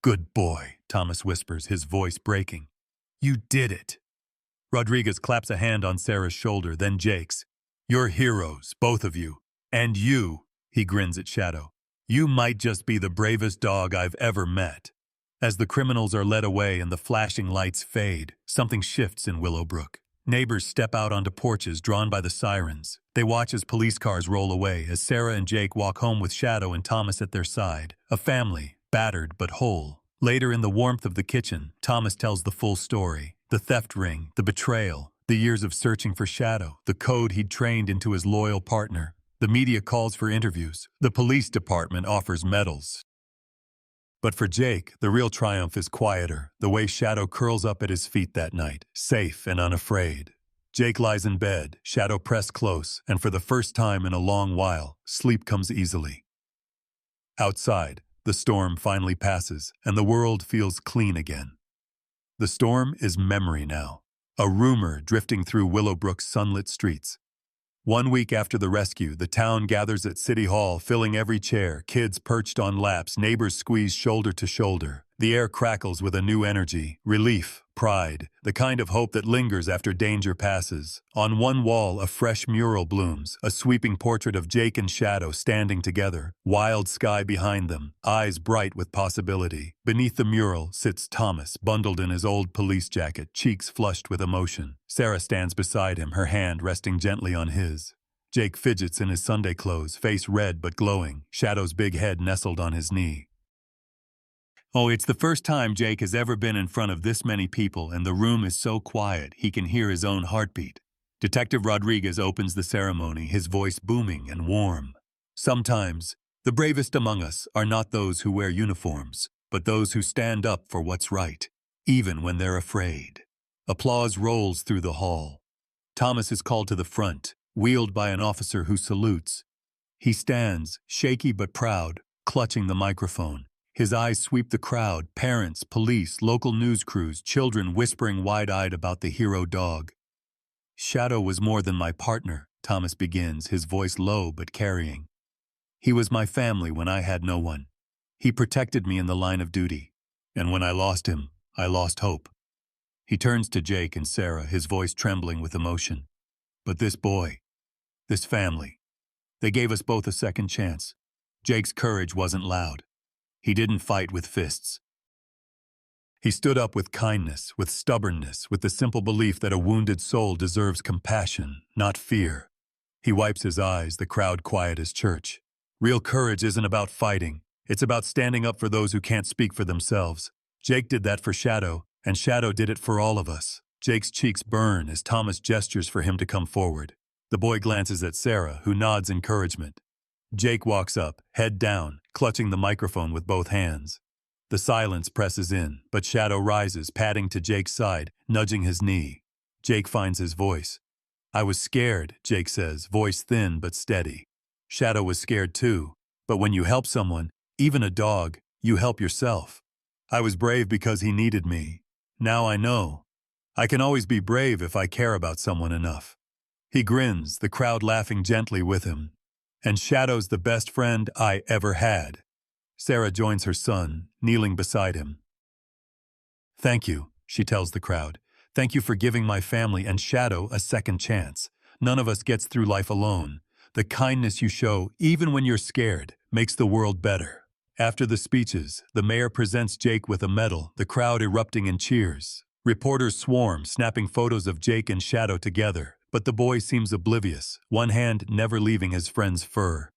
"Good boy," Thomas whispers, his voice breaking. "You did it." Rodriguez claps a hand on Sarah's shoulder, then Jake's. You're heroes, both of you. And you, he grins at Shadow. You might just be the bravest dog I've ever met. As the criminals are led away and the flashing lights fade, something shifts in Willowbrook. Neighbors step out onto porches drawn by the sirens. They watch as police cars roll away as Sarah and Jake walk home with Shadow and Thomas at their side. A family, battered but whole. Later in the warmth of the kitchen, Thomas tells the full story. The theft ring, the betrayal, the years of searching for Shadow, the code he'd trained into his loyal partner. The media calls for interviews. The police department offers medals. But for Jake, the real triumph is quieter, the way Shadow curls up at his feet that night, safe and unafraid. Jake lies in bed, Shadow pressed close, and for the first time in a long while, sleep comes easily. Outside, the storm finally passes, and the world feels clean again. The storm is memory now, a rumor drifting through Willowbrook's sunlit streets. 1 week after the rescue, the town gathers at City Hall, filling every chair, kids perched on laps, neighbors squeeze shoulder to shoulder. The air crackles with a new energy, relief, pride, the kind of hope that lingers after danger passes. On one wall, a fresh mural blooms, a sweeping portrait of Jake and Shadow standing together, wild sky behind them, eyes bright with possibility. Beneath the mural sits Thomas, bundled in his old police jacket, cheeks flushed with emotion. Sarah stands beside him, her hand resting gently on his. Jake fidgets in his Sunday clothes, face red but glowing, Shadow's big head nestled on his knee. Oh, it's the first time Jake has ever been in front of this many people, and the room is so quiet he can hear his own heartbeat. Detective Rodriguez opens the ceremony, his voice booming and warm. Sometimes, the bravest among us are not those who wear uniforms, but those who stand up for what's right, even when they're afraid. Applause rolls through the hall. Thomas is called to the front, wheeled by an officer who salutes. He stands, shaky but proud, clutching the microphone. His eyes sweep the crowd, parents, police, local news crews, children whispering wide-eyed about the hero dog. Shadow was more than my partner, Thomas begins, his voice low but carrying. He was my family when I had no one. He protected me in the line of duty. And when I lost him, I lost hope. He turns to Jake and Sarah, his voice trembling with emotion. But this boy, this family, they gave us both a second chance. Jake's courage wasn't loud. He didn't fight with fists. He stood up with kindness, with stubbornness, with the simple belief that a wounded soul deserves compassion, not fear. He wipes his eyes, the crowd quiet as church. Real courage isn't about fighting. It's about standing up for those who can't speak for themselves. Jake did that for Shadow, and Shadow did it for all of us. Jake's cheeks burn as Thomas gestures for him to come forward. The boy glances at Sarah, who nods encouragement. Jake walks up, head down, clutching the microphone with both hands. The silence presses in, but Shadow rises, padding to Jake's side, nudging his knee. Jake finds his voice. I was scared, Jake says, voice thin but steady. Shadow was scared too, but when you help someone, even a dog, you help yourself. I was brave because he needed me. Now I know. I can always be brave if I care about someone enough. He grins, the crowd laughing gently with him. And Shadow's the best friend I ever had. Sarah joins her son, kneeling beside him. Thank you, she tells the crowd. Thank you for giving my family and Shadow a second chance. None of us gets through life alone. The kindness you show, even when you're scared, makes the world better. After the speeches, the mayor presents Jake with a medal, the crowd erupting in cheers. Reporters swarm, snapping photos of Jake and Shadow together. But the boy seems oblivious, one hand never leaving his friend's fur.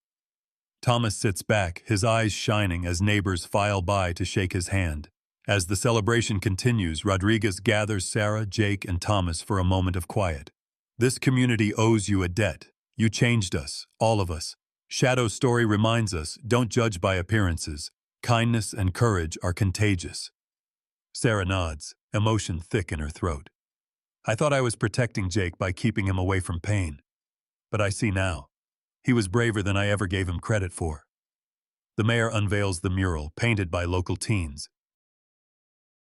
Thomas sits back, his eyes shining as neighbors file by to shake his hand. As the celebration continues, Rodriguez gathers Sarah, Jake, and Thomas for a moment of quiet. This community owes you a debt. You changed us, all of us. Shadow's story reminds us, don't judge by appearances. Kindness and courage are contagious. Sarah nods, emotion thick in her throat. I thought I was protecting Jake by keeping him away from pain. But I see now. He was braver than I ever gave him credit for. The mayor unveils the mural, painted by local teens.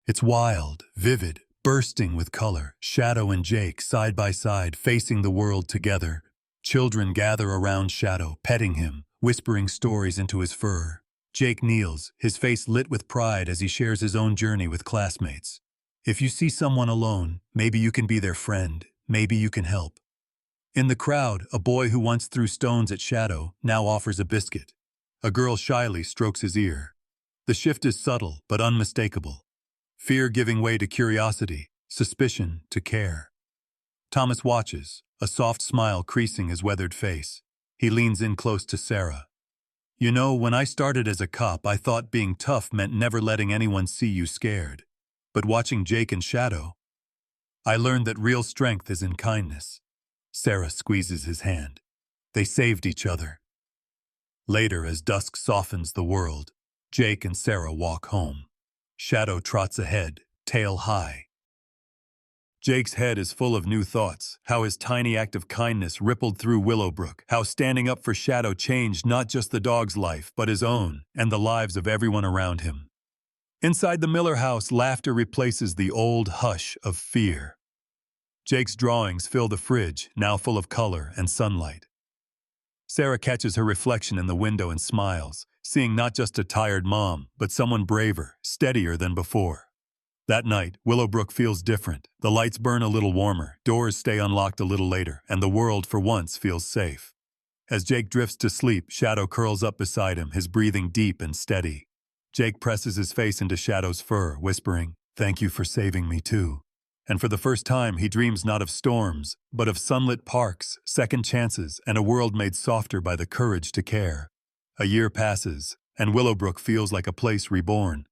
It's wild, vivid, bursting with color. Shadow and Jake, side by side, facing the world together. Children gather around Shadow, petting him, whispering stories into his fur. Jake kneels, his face lit with pride as he shares his own journey with classmates. If you see someone alone, maybe you can be their friend, maybe you can help. In the crowd, a boy who once threw stones at Shadow now offers a biscuit. A girl shyly strokes his ear. The shift is subtle but unmistakable. Fear giving way to curiosity, suspicion to care. Thomas watches, a soft smile creasing his weathered face. He leans in close to Sarah. You know, when I started as a cop, I thought being tough meant never letting anyone see you scared. But watching Jake and Shadow, I learned that real strength is in kindness. Sarah squeezes his hand. They saved each other. Later, as dusk softens the world, Jake and Sarah walk home. Shadow trots ahead, tail high. Jake's head is full of new thoughts, how his tiny act of kindness rippled through Willowbrook, how standing up for Shadow changed not just the dog's life, but his own, and the lives of everyone around him. Inside the Miller house, laughter replaces the old hush of fear. Jake's drawings fill the fridge, now full of color and sunlight. Sarah catches her reflection in the window and smiles, seeing not just a tired mom, but someone braver, steadier than before. That night, Willowbrook feels different. The lights burn a little warmer, doors stay unlocked a little later, and the world for once feels safe. As Jake drifts to sleep, Shadow curls up beside him, his breathing deep and steady. Jake presses his face into Shadow's fur, whispering, "Thank you for saving me too." And for the first time, he dreams not of storms, but of sunlit parks, second chances, and a world made softer by the courage to care. A year passes, and Willowbrook feels like a place reborn.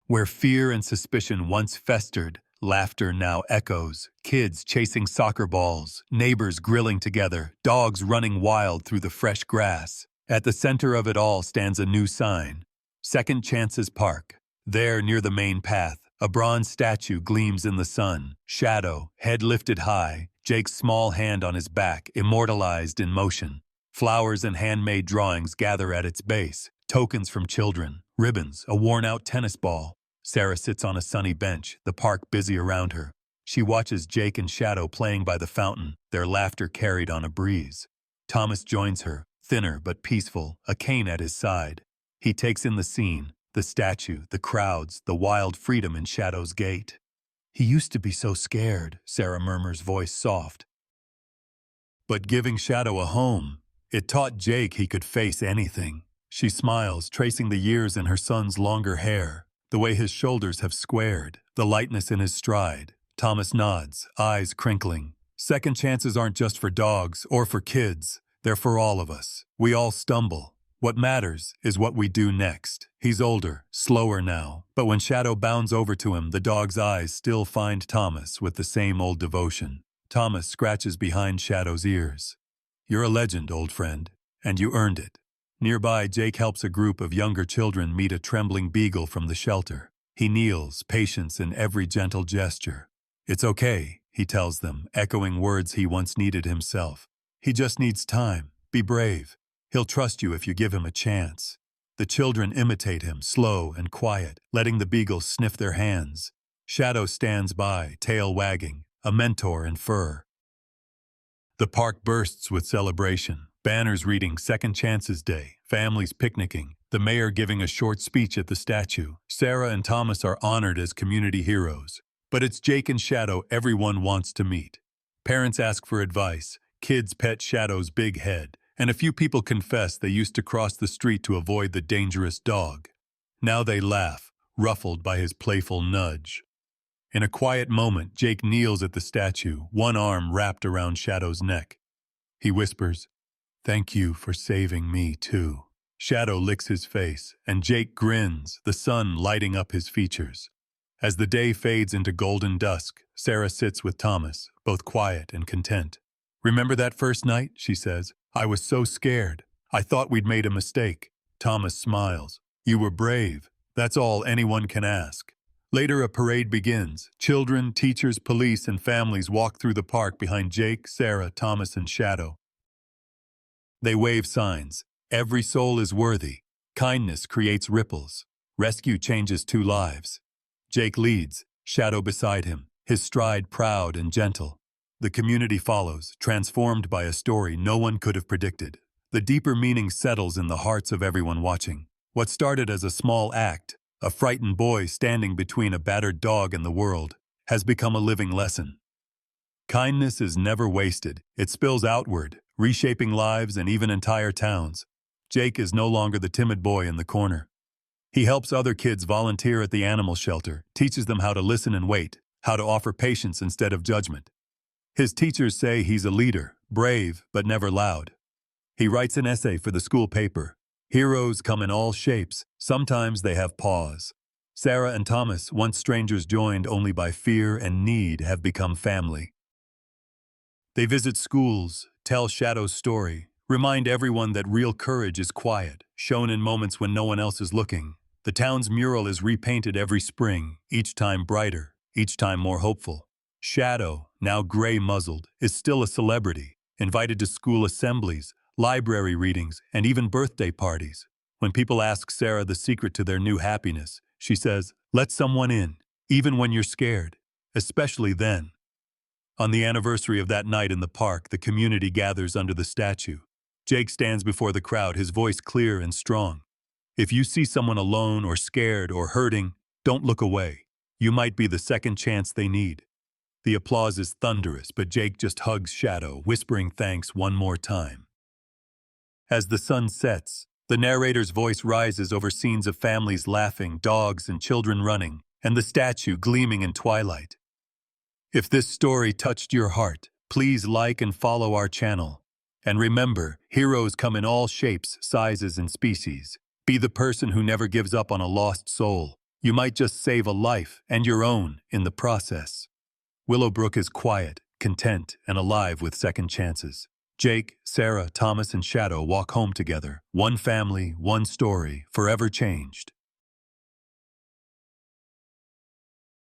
Where fear and suspicion once festered, laughter now echoes, kids chasing soccer balls, neighbors grilling together, dogs running wild through the fresh grass. At the center of it all stands a new sign, Second Chances Park. There, near the main path, a bronze statue gleams in the sun, Shadow, head lifted high, Jake's small hand on his back, immortalized in motion. Flowers and handmade drawings gather at its base, tokens from children, ribbons, a worn-out tennis ball. Sarah sits on a sunny bench, the park busy around her. She watches Jake and Shadow playing by the fountain, their laughter carried on a breeze. Thomas joins her, thinner but peaceful, a cane at his side. He takes in the scene, the statue, the crowds, the wild freedom in Shadow's gait. "He used to be so scared," Sarah murmurs, voice soft. But giving Shadow a home, it taught Jake he could face anything. She smiles, tracing the years in her son's longer hair, the way his shoulders have squared, the lightness in his stride. Thomas nods, eyes crinkling. Second chances aren't just for dogs or for kids. They're for all of us. We all stumble. What matters is what we do next. He's older, slower now, but when Shadow bounds over to him, the dog's eyes still find Thomas with the same old devotion. Thomas scratches behind Shadow's ears. "You're a legend, old friend, and you earned it." Nearby, Jake helps a group of younger children meet a trembling beagle from the shelter. He kneels, patience in every gentle gesture. "It's okay," he tells them, echoing words he once needed himself. "He just needs time. Be brave. He'll trust you if you give him a chance." The children imitate him, slow and quiet, letting the beagle sniff their hands. Shadow stands by, tail wagging, a mentor in fur. The park bursts with celebration. Banners reading Second Chances Day, families picnicking, the mayor giving a short speech at the statue. Sarah and Thomas are honored as community heroes. But it's Jake and Shadow everyone wants to meet. Parents ask for advice, kids pet Shadow's big head, and a few people confess they used to cross the street to avoid the dangerous dog. Now they laugh, ruffled by his playful nudge. In a quiet moment, Jake kneels at the statue, one arm wrapped around Shadow's neck. He whispers, "Thank you for saving me, too." Shadow licks his face, and Jake grins, the sun lighting up his features. As the day fades into golden dusk, Sarah sits with Thomas, both quiet and content. "Remember that first night?" she says. "I was so scared. I thought we'd made a mistake." Thomas smiles. "You were brave. That's all anyone can ask." Later, a parade begins. Children, teachers, police, and families walk through the park behind Jake, Sarah, Thomas, and Shadow. They wave signs. Every soul is worthy. Kindness creates ripples. Rescue changes two lives. Jake leads, Shadow beside him, his stride proud and gentle. The community follows, transformed by a story no one could have predicted. The deeper meaning settles in the hearts of everyone watching. What started as a small act, a frightened boy standing between a battered dog and the world, has become a living lesson. Kindness is never wasted. It spills outward, reshaping lives and even entire towns. Jake is no longer the timid boy in the corner. He helps other kids volunteer at the animal shelter, teaches them how to listen and wait, how to offer patience instead of judgment. His teachers say he's a leader, brave but never loud. He writes an essay for the school paper. Heroes come in all shapes. Sometimes they have paws. Sarah and Thomas, once strangers joined only by fear and need, have become family. They visit schools, tell Shadow's story, remind everyone that real courage is quiet, shown in moments when no one else is looking. The town's mural is repainted every spring, each time brighter, each time more hopeful. Shadow, now gray-muzzled, is still a celebrity, invited to school assemblies, library readings, and even birthday parties. When people ask Sarah the secret to their new happiness, she says, "Let someone in, even when you're scared, especially then." On the anniversary of that night in the park, the community gathers under the statue. Jake stands before the crowd, his voice clear and strong. If you see someone alone or scared or hurting, don't look away. You might be the second chance they need. The applause is thunderous, but Jake just hugs Shadow, whispering thanks one more time. As the sun sets, the narrator's voice rises over scenes of families laughing, dogs and children running, and the statue gleaming in twilight. If this story touched your heart, please like and follow our channel. And remember, heroes come in all shapes, sizes, and species. Be the person who never gives up on a lost soul. You might just save a life, and your own, in the process. Willowbrook is quiet, content, and alive with second chances. Jake, Sarah, Thomas, and Shadow walk home together. One family, one story, forever changed.